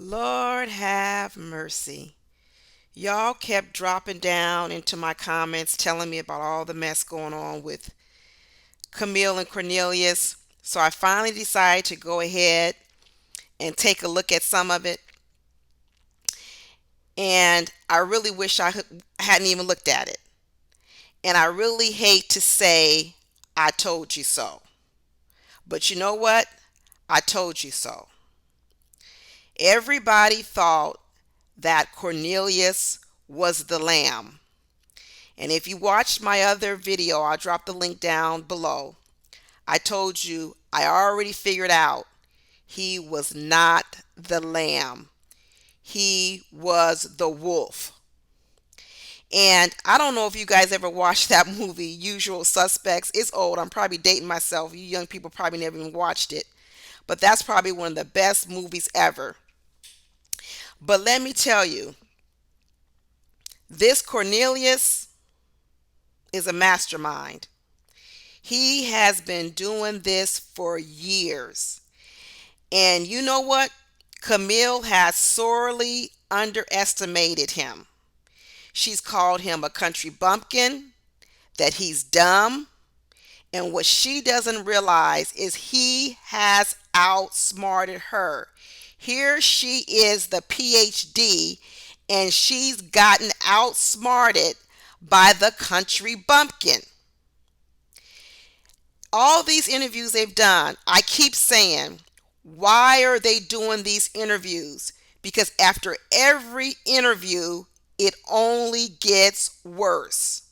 Lord have mercy. Y'all kept dropping down into my comments telling me about all the mess going on with Camille and Cornelius. So I finally decided to go ahead and take a look at some of it. And I really wish hadn't even looked at it. And I really hate to say, I told you so. But you know what? I told you so. Everybody thought that Cornelius was the lamb. And if you watched my other video, I'll drop the link down below. I told you I already figured out he was not the lamb. He was the wolf. And I don't know if you guys ever watched that movie, Usual Suspects. It's old. I'm probably dating myself. You young people probably never even watched it. But that's probably one of the best movies ever. But let me tell you, this Cornelius is a mastermind. He has been doing this for years. And you know what? Camille has sorely underestimated him. She's called him a country bumpkin, that he's dumb. And what she doesn't realize is he has outsmarted her. Here she is, the PhD, and she's gotten outsmarted by the country bumpkin. All these interviews they've done, I keep saying, why are they doing these interviews? Because after every interview, it only gets worse.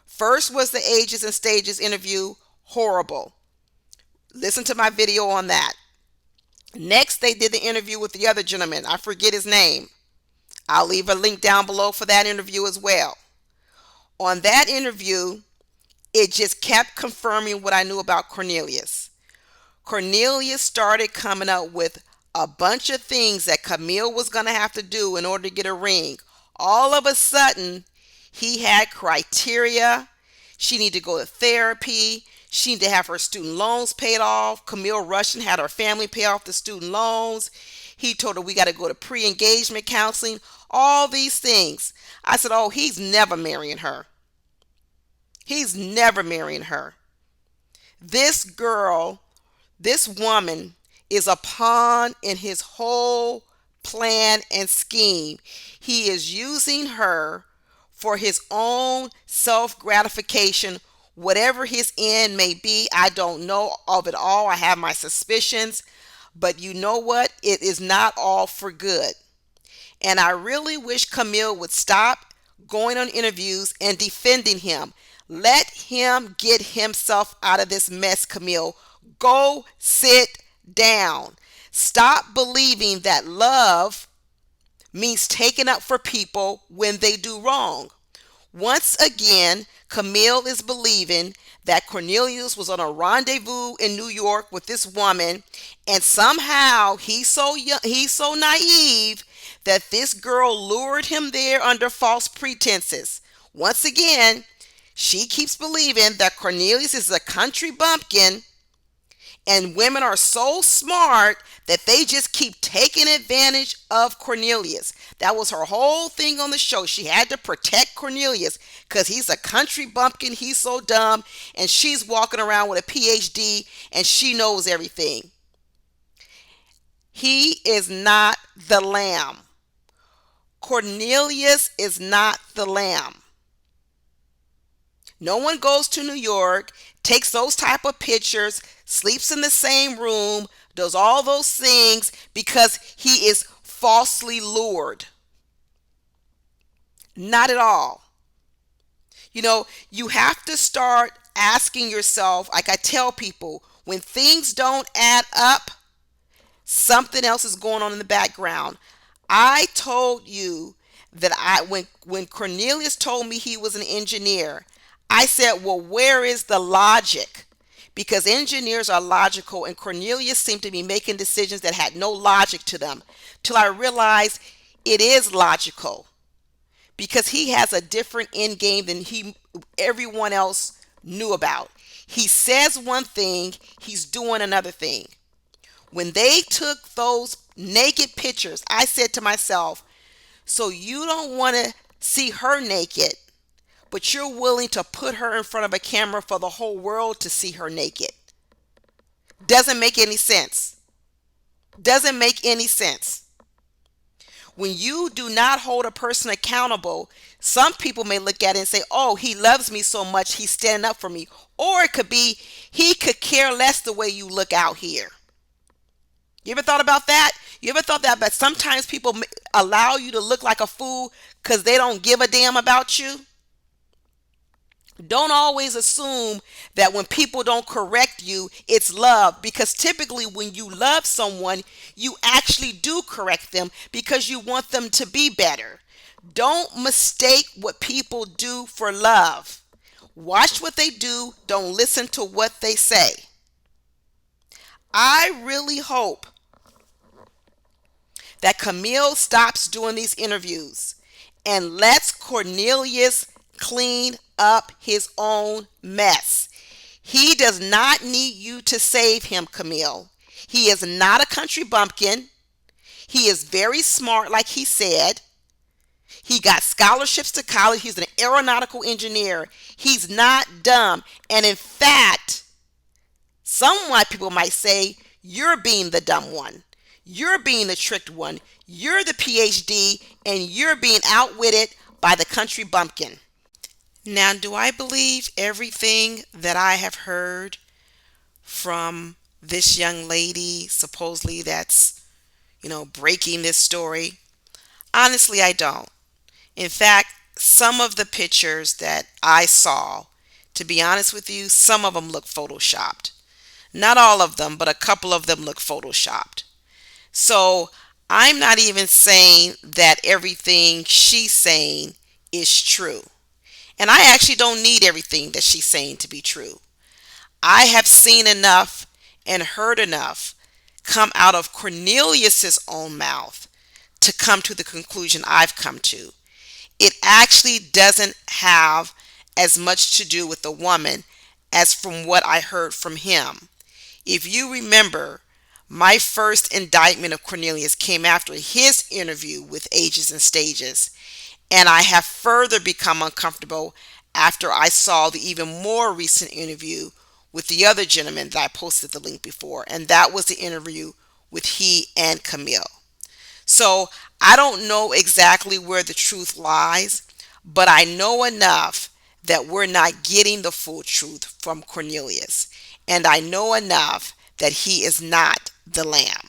First was the Ages and Stages interview, horrible. Listen to my video on that. Next, they did the interview with the other gentleman. I forget his name. I'll leave a link down below for that interview as well. On that interview, it just kept confirming what I knew about Cornelius. Cornelius started coming up with a bunch of things that Camille was going to have to do in order to get a ring. All of a sudden, he had criteria. She needed to go to therapy. She needed to have her student loans paid off. Camille Russian had her family pay off the student loans. He told her we got to go to pre-engagement counseling. All these things. I said, oh, he's never marrying her. He's never marrying her. This girl, this woman is a pawn in his whole plan and scheme. He is using her for his own self-gratification, whatever his end may be. I don't know of it all. I have my suspicions. But you know what? It is not all for good. And I really wish Camille would stop going on interviews and defending him. Let him get himself out of this mess, Camille. Go sit down. Stop believing that love means taking up for people when they do wrong. Once again, Camille is believing that Cornelius was on a rendezvous in New York with this woman, and somehow he's so naive that this girl lured him there under false pretenses. Once again, she keeps believing that Cornelius is a country bumpkin, and women are so smart that they just keep taking advantage of Cornelius. That was her whole thing on the show. She had to protect Cornelius because he's a country bumpkin. He's so dumb. And she's walking around with a PhD and she knows everything. He is not the lamb. Cornelius is not the lamb. No one goes to New York, takes those type of pictures, sleeps in the same room, does all those things because he is falsely lured. Not at all. You know, you have to start asking yourself, like I tell people, when things don't add up, something else is going on in the background. I told you that when Cornelius told me he was an engineer, I said, well, where is the logic? Because engineers are logical, and Cornelius seemed to be making decisions that had no logic to them, till I realized it is logical, because he has a different end game than everyone else knew about. He says one thing, he's doing another thing. When they took those naked pictures. I said to myself, so you don't want to see her naked, but you're willing to put her in front of a camera for the whole world to see her naked. Doesn't make any sense. Doesn't make any sense. When you do not hold a person accountable, some people may look at it and say, oh, he loves me so much, he's standing up for me. Or it could be, he could care less the way you look out here. You ever thought about that? You ever thought that? But sometimes people allow you to look like a fool because they don't give a damn about you. Don't always assume that when people don't correct you, it's love. Because typically, when you love someone, you actually do correct them because you want them to be better. Don't mistake what people do for love. Watch what they do, don't listen to what they say. I really hope that Camille stops doing these interviews and lets Cornelius clean up his own mess. He does not need you to save him, Camille. He is not a country bumpkin. He is very smart, like he said. He got scholarships to college. He's an aeronautical engineer. He's not dumb. And in fact, some white people might say, you're being the dumb one. You're being the tricked one. You're the PhD, and you're being outwitted by the country bumpkin. Now, do I believe everything that I have heard from this young lady, supposedly that's, breaking this story? Honestly, I don't. In fact, some of the pictures that I saw, to be honest with you, some of them look photoshopped. Not all of them, but a couple of them look photoshopped. So I'm not even saying that everything she's saying is true. And I actually don't need everything that she's saying to be true. I have seen enough and heard enough come out of Cornelius's own mouth to come to the conclusion I've come to. It actually doesn't have as much to do with the woman as from what I heard from him. If you remember, my first indictment of Cornelius came after his interview with Ages and Stages, and I have further become uncomfortable after I saw the even more recent interview with the other gentleman that I posted the link before, and that was the interview with he and Camille. So I don't know exactly where the truth lies, but I know enough that we're not getting the full truth from Cornelius. And I know enough that he is not the lamb.